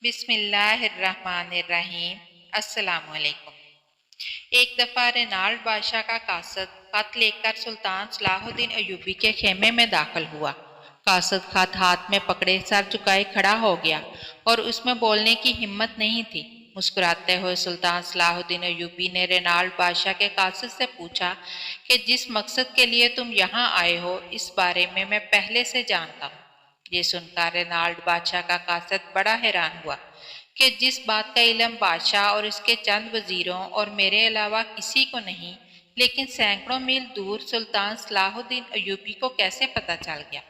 बिस्मिल्लाहिर्रहमानिर्रहीम। अस्सलाम वालेकुम। एक दफ़ा रेनाल्ड बादशाह का कासद खत लेकर सुल्तान सलाहुद्दीन अयूबी के खेमे में दाखिल हुआ। कासद खत हाथ में पकड़े सर झुकाए खड़ा हो गया और उसमें बोलने की हिम्मत नहीं थी। मुस्कुराते हुए सुल्तान सलाहुद्दीन अयूबी ने रेनाल्ड बादशाह के कासद से पूछा कि जिस मकसद के लिए तुम यहाँ आए हो इस बारे में मैं पहले से जानता हूँ। ये सुनकर रेनाल्ड बादशाह का कासद बड़ा हैरान हुआ कि जिस बात का इल्म बादशाह और इसके चंद वजीरों और मेरे अलावा किसी को नहीं, लेकिन सैकड़ों मील दूर सुल्तान सलाहुद्दीन अयूबी को कैसे पता चल गया।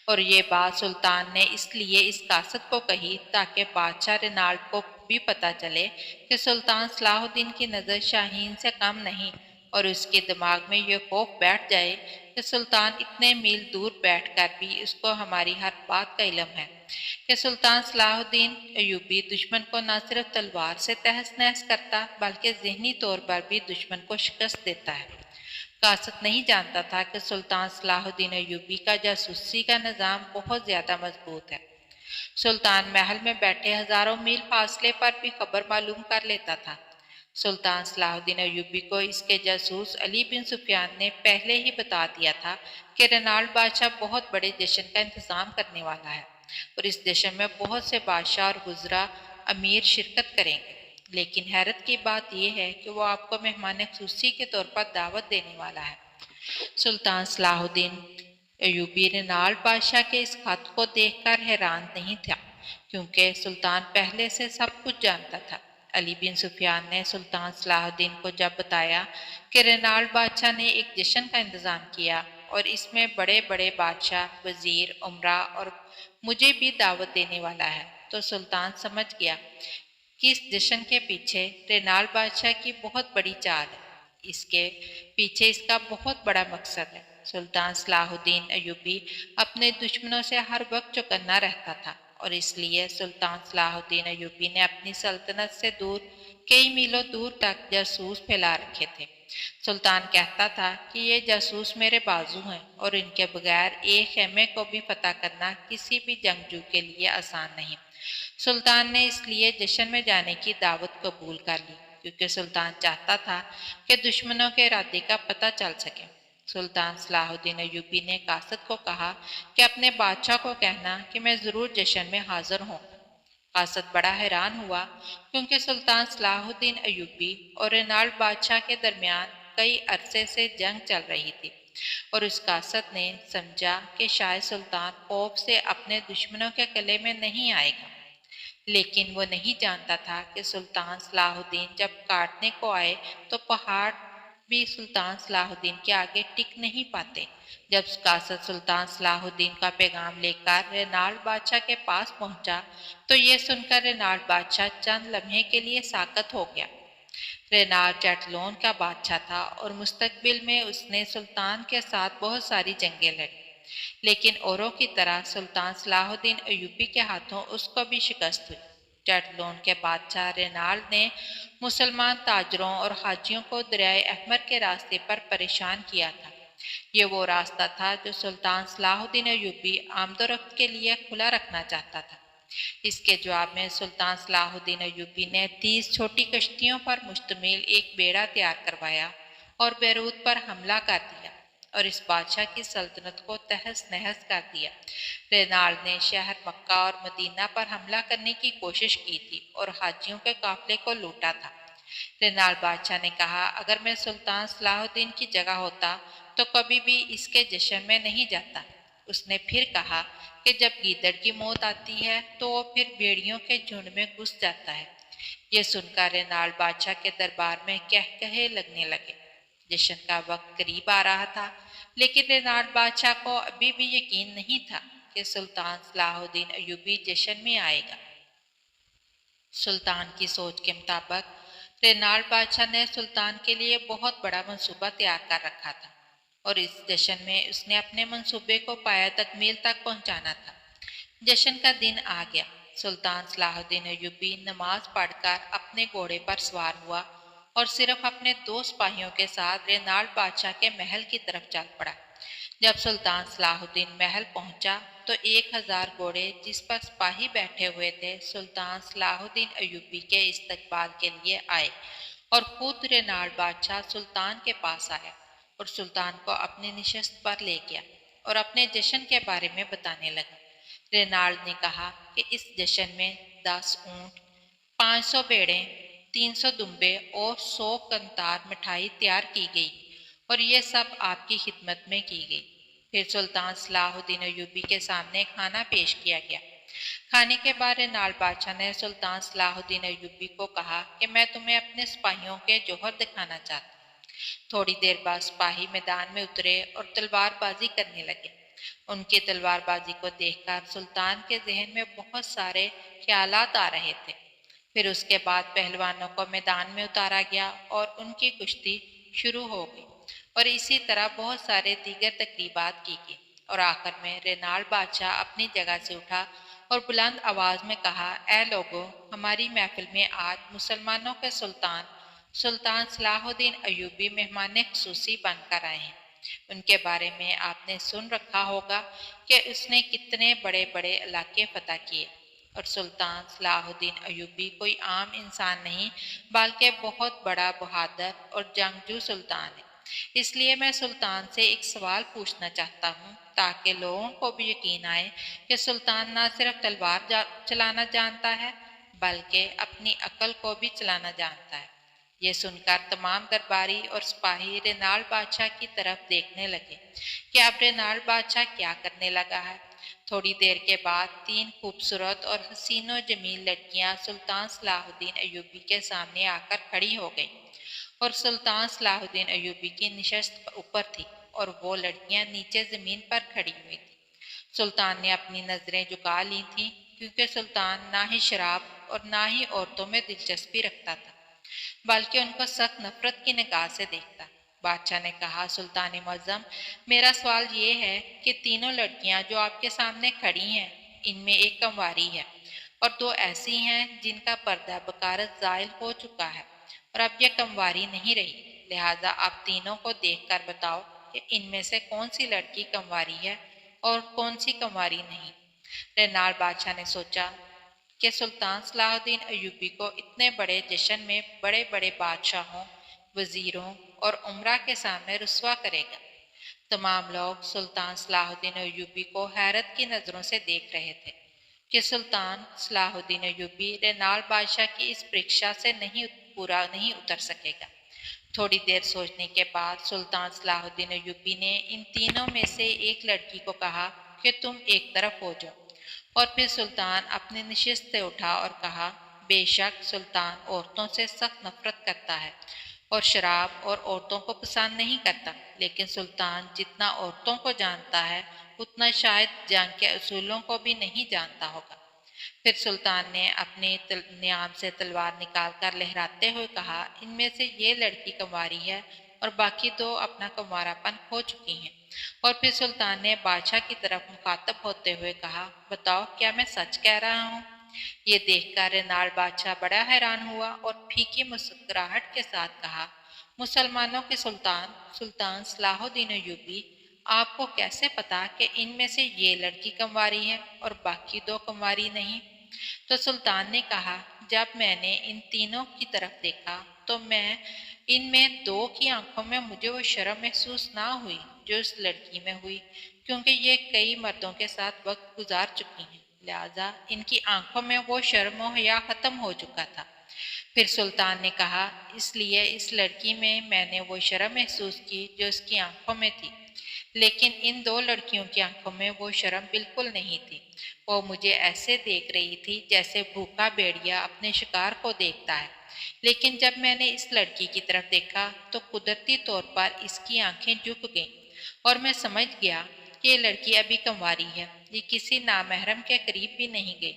और ये बात सुल्तान ने इसलिए इस कासद को कही ताकि बादशाह रेनाल्ड को भी पता चले कि सुल्तान सलाहुद्दीन की नज़र शाहीन से कम नहीं, और उसके दिमाग में ये खौफ बैठ जाए कि सुल्तान इतने मील दूर बैठकर भी उसको हमारी हर बात का इल्म है कि सुल्तान सलाहुद्दीन अयूबी दुश्मन को न सिर्फ तलवार से तहस नहस करता बल्कि जहनी तौर पर भी दुश्मन को शिकस्त देता है। कासद नहीं जानता था कि सुल्तान सलाहुद्दीन अयूबी का जासूसी का निज़ाम बहुत ज़्यादा मजबूत है। सुल्तान महल में बैठे हजारों मील फासले पर भी खबर मालूम कर लेता था। सुल्तान सलाहुद्दीन अयूबी को इसके जासूस अली बिन सुफियान ने पहले ही बता दिया था कि रेनाल्ड बादशाह बहुत बड़े जश्न का इंतजाम करने वाला है और इस जश्न में बहुत से बादशाह और गुजरा अमीर शिरकत करेंगे। लेकिन हैरत की बात यह है कि वो आपको मेहमान खुसूसी के तौर पर दावत देने वाला है। सुल्तान सलाहुद्दीन अयूबी रेनाल्ड बादशाह के इस खत को देखकर हैरान नहीं था, क्योंकि सुल्तान पहले से सब कुछ जानता था। अली बिन सुफियान ने सुल्तान सलाहुद्दीन को जब बताया कि रेनाल्ड बादशाह ने एक जश्न का इंतज़ाम किया और इसमें बड़े बड़े बादशाह, वजीर, उमरा और मुझे भी दावत देने वाला है, तो सुल्तान समझ गया कि इस जश्न के पीछे रेनाल्ड बादशाह की बहुत बड़ी चाल है। इसके पीछे इसका बहुत बड़ा मकसद है। सुल्तान सलाहुद्दीन अयूबी अपने दुश्मनों से हर वक्त चौकन्ना रहता था और इसलिए सुल्तान सलाहुद्दीन अयूबी ने अपनी सल्तनत से दूर कई मीलों दूर तक जासूस फैला रखे थे। सुल्तान कहता था कि ये जासूस मेरे बाजू हैं और इनके बगैर एक खेमे को भी फतह करना किसी भी जंगजू के लिए आसान नहीं। सुल्तान ने इसलिए जश्न में जाने की दावत कबूल कर ली, क्योंकि सुल्तान चाहता था कि दुश्मनों के इरादे का पता चल सके। सुल्तान सलाहुद्दीन अयूबी ने कासद को कहा कि अपने बादशाह को कहना कि मैं ज़रूर जश्न में हाजिर हूँ। कासद बड़ा हैरान हुआ, क्योंकि सुल्तान सलाहुद्दीन अयूबी और रेनाल्ड बादशाह के दरमियान कई अरसे से जंग चल रही थी और उस कासद ने समझा कि शायद सुल्तान खौफ से अपने दुश्मनों के गले में नहीं आएगा। लेकिन वो नहीं जानता था कि सुल्तान सलाहुद्दीन जब काटने को आए तो पहाड़ भी सुल्तान सलाहुद्दीन के आगे टिक नहीं पाते। जब कासद सुल्तान सलाहुद्दीन का पैगाम लेकर रेनाल्ड बादशाह के पास पहुंचा तो ये सुनकर रेनाल्ड बादशाह चंद लम्हे के लिए साकत हो गया। रेनाल्ड चैटलोन का बादशाह था और मुस्तकबिल में उसने सुल्तान के साथ बहुत सारी जंगें लड़ी, लेकिन औरों की तरह सुल्तान सलाहुद्दीन अयूबी के हाथों उसको भी शिकस्त हुई। चैटलोन के बादशाह रेनाल्ड ने मुसलमान ताजरों और हाजियों को दरियाए अहमर के रास्ते पर परेशान किया था। ये वो रास्ता था जो सुल्तान सलाहुद्दीन अयूबी आमदोरफ्त के लिए खुला रखना चाहता था। इसके जवाब में सुल्तान सलाहुद्दीन अयूबी ने 30 छोटी कश्तियों पर मुश्तमिल एक बेड़ा तैयार करवाया और बैरूत पर हमला कर दिया और इस बादशाह की सल्तनत को तहस नहस कर दिया। रेनाल्ड ने शहर मक्का और मदीना पर हमला करने की कोशिश की थी और हाजियों के काफिले को लूटा था। रेनाल्ड बादशाह ने कहा, अगर मैं सुल्तान सलाहुद्दीन की जगह होता तो कभी भी इसके जश्न में नहीं जाता। उसने फिर कहा कि जब गीदड़ की मौत आती है तो वो फिर भेड़ियों के झुंड में घुस जाता है। ये सुनकर रेनाल्ड बादशाह के दरबार में कहकहे लगने लगे। जश्न का वक्त करीब आ रहा था, लेकिन रेनाल्ड बादशाह को अभी भी यकीन नहीं था कि सुल्तान सलाहुद्दीन अयूबी जश्न में आएगा। सुल्तान की सोच के मुताबिक रेनाल्ड बादशाह ने सुल्तान के लिए बहुत बड़ा मंसूबा तैयार कर रखा था और इस जश्न में उसने अपने मंसूबे को पाया तकमील तक पहुंचाना था। जश्न का दिन आ गया। सुल्तान सलाहुद्दीन अयूबी नमाज पढ़कर अपने घोड़े पर सवार हुआ और सिर्फ अपने 2 सिपाहियों के साथ रेनाल्ड बादशाह के महल की तरफ चल पड़ा। जब सुल्तान सलाहुद्दीन महल पहुंचा तो 1000 घोड़े जिस पर सिपाही बैठे हुए थे सुल्तान सलाहुद्दीन अयूबी के इस्तकबाल के लिए आए और खुद रेनाल बादशाह सुल्तान के पास आया और सुल्तान को अपनी निशस्त पर ले गया और अपने जश्न के बारे में बताने लगा। रेनाल्ड ने कहा कि इस जश्न में 10 ऊंट, 500 भेड़ें, 300 दुम्बे और 100 कंतार मिठाई तैयार की गई और ये सब आपकी खिदमत में की गई। फिर सुल्तान सलाहुद्दीन अयूबी के सामने खाना पेश किया गया। खाने के बाद रेनाल बादशाह ने सुल्तान सलाहुद्दीन अयूबी को कहा कि मैं तुम्हें अपने सिपाहियों के जौहर दिखाना चाहता हूँ। थोड़ी देर बाद सिपाही मैदान में उतरे और तलवारबाजी करने लगे। उनकी तलवारबाजी को देखकर सुल्तान के जहन में बहुत सारे ख्यालात आ रहे थे। फिर उसके बाद पहलवानों को मैदान में उतारा गया और उनकी कुश्ती शुरू हो गई और इसी तरह बहुत सारे दीगर तकरीबात की गई और आखिर में रेनाल बादशाह अपनी जगह से उठा और बुलंद आवाज में कहा, ऐ लोगों, हमारी महफिल में आज मुसलमानों के सुल्तान सलाहुद्दीन अयूबी मेहमान खुसूसी बनकर आए हैं। उनके बारे में आपने सुन रखा होगा कि उसने कितने बड़े बड़े इलाके फतह किए और सुल्तान सलाहुद्दीन अयूबी कोई आम इंसान नहीं बल्कि बहुत बड़ा बहादुर और जंगजू सुल्तान है। इसलिए मैं सुल्तान से एक सवाल पूछना चाहता हूँ ताकि लोगों को भी यकीन आए कि सुल्तान न सिर्फ तलवार चलाना जानता है बल्कि अपनी अकल को भी चलाना जानता है। ये सुनकर तमाम दरबारी और सिपाही रेनाल बादशाह की तरफ देखने लगे कि अब रेनाल बादशाह क्या करने लगा है। थोड़ी देर के बाद 3 खूबसूरत और हसीनो जमील लड़कियां सुल्तान सलाहुद्दीन अयूबी के सामने आकर खड़ी हो गईं और सुल्तान सलाहुद्दीन अयूबी की निशस्त ऊपर थी और वो लड़कियां नीचे जमीन पर खड़ी हुई थी। सुल्तान ने अपनी नजरें झुका ली थी क्योंकि सुल्तान ना ही शराब और ना ही औरतों में दिलचस्पी रखता था बल्कि उनको सख्त नफरत की निगाह से देखता। बादशाह ने कहा, सुल्तान मुअज्जम, मेरा सवाल ये है कि तीनों लड़कियां जो आपके सामने खड़ी हैं इनमें एक कंवारी है और 2 ऐसी हैं जिनका पर्दा बकारत ज़ाइल हो चुका है और अब ये कंवारी नहीं रही। लिहाजा आप तीनों को देखकर बताओ कि इनमें से कौन सी लड़की कंवारी है और कौन सी कंवारी नहीं। रेनाल बादशाह ने सोचा कि सुल्तान सलाहुद्दीन अयूबी को इतने बड़े जश्न में बड़े बड़े बादशाहों, वजीरों और उमरा के सामने रुस्वा करेगा। तमाम लोग सुल्तान सलाहुद्दीन अयूबी को हैरत की नज़रों से देख रहे थे कि सुल्तान सलाहुद्दीन अयूबी रेनाल बादशाह की इस परीक्षा से पूरा नहीं उतर सकेगा। थोड़ी देर सोचने के बाद सुल्तान सलाहुद्दीन अयूबी ने इन तीनों में से एक लड़की को कहा कि तुम एक तरफ हो जाओ और फिर सुल्तान अपने नशिस्त से उठा और कहा, बेशक सुल्तान औरतों से सख्त नफरत करता है और शराब और औरतों को पसंद नहीं करता, लेकिन सुल्तान जितना औरतों को जानता है उतना शायद जंग के असूलों को भी नहीं जानता होगा। फिर सुल्तान ने अपने नियाम से तलवार निकालकर लहराते हुए कहा, इनमें से ये लड़की कंवारी है और बाकी 2 अपना कंवारापन खो चुकी हैं। और फिर सुल्तान ने बादशाह की तरफ मुखातब होते हुए कहा, बताओ क्या मैं सच कह रहा हूँ। ये देखकर रेनाल बादशाह बड़ा हैरान हुआ और फीकी मुस्कुराहट के साथ कहा, मुसलमानों के सुल्तान सलाहुद्दीन अयूबी, आपको कैसे पता कि इनमें से ये लड़की कंवारी है और बाकी 2 कंवारी नहीं। तो सुल्तान ने कहा, जब मैंने इन तीनों की तरफ देखा तो मैं इनमें 2 की आंखों में मुझे वो शर्म महसूस ना हुई जो इस लड़की में हुई, क्योंकि ये कई मर्दों के साथ वक्त गुजार चुकी हैं, लिहाजा इनकी आंखों में वो शर्म और हया खत्म हो चुका था। फिर सुल्तान ने कहा, इसलिए इस लड़की में मैंने वो शर्म महसूस की जो उसकी आंखों में थी, लेकिन इन 2 लड़कियों की आंखों में वो शर्म बिल्कुल नहीं थी। वो मुझे ऐसे देख रही थी जैसे भूखा भेड़िया अपने शिकार को देखता है, लेकिन जब मैंने इस लड़की की तरफ देखा तो कुदरती तौर पर इसकी आंखें झुक गईं और मैं समझ गया कि ये लड़की अभी कंवारी है, ये किसी नामहरम के करीब भी नहीं गई।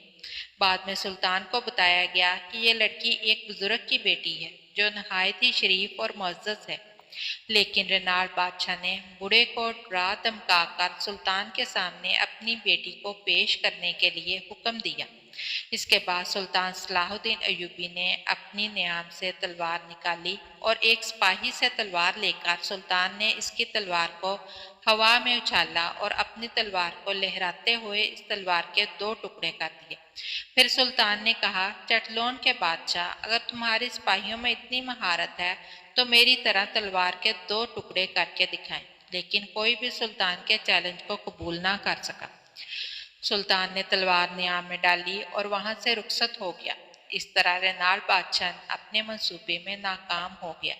बाद में सुल्तान को बताया गया कि ये लड़की एक बुजुर्ग की बेटी है जो नहायत ही शरीफ और मुअज़्ज़ज़ है, लेकिन रेनाल बादशाह ने बूढ़े को डरा धमका कर सुल्तान के सामने अपनी बेटी को पेश करने के लिए हुक्म दिया। इसके बाद सुल्तान सलाहुद्दीन अयूबी ने अपनी नियाम से तलवार निकाली और एक सिपाही से तलवार लेकर सुल्तान ने इसकी तलवार को हवा में उछाला और अपनी तलवार को लहराते हुए इस तलवार के 2 टुकड़े कर दिए। फिर सुल्तान ने कहा, चटलोन के बादशाह, अगर तुम्हारे सिपाहियों में इतनी महारत है तो मेरी तरह तलवार के 2 टुकड़े करके दिखाएं। लेकिन कोई भी सुल्तान के चैलेंज को कबूल ना कर सका। सुल्तान ने तलवार नियाम में डाली और वहां से रुखसत हो गया। इस तरह रेनाल्ड बादशाह अपने मंसूबे में नाकाम हो गया।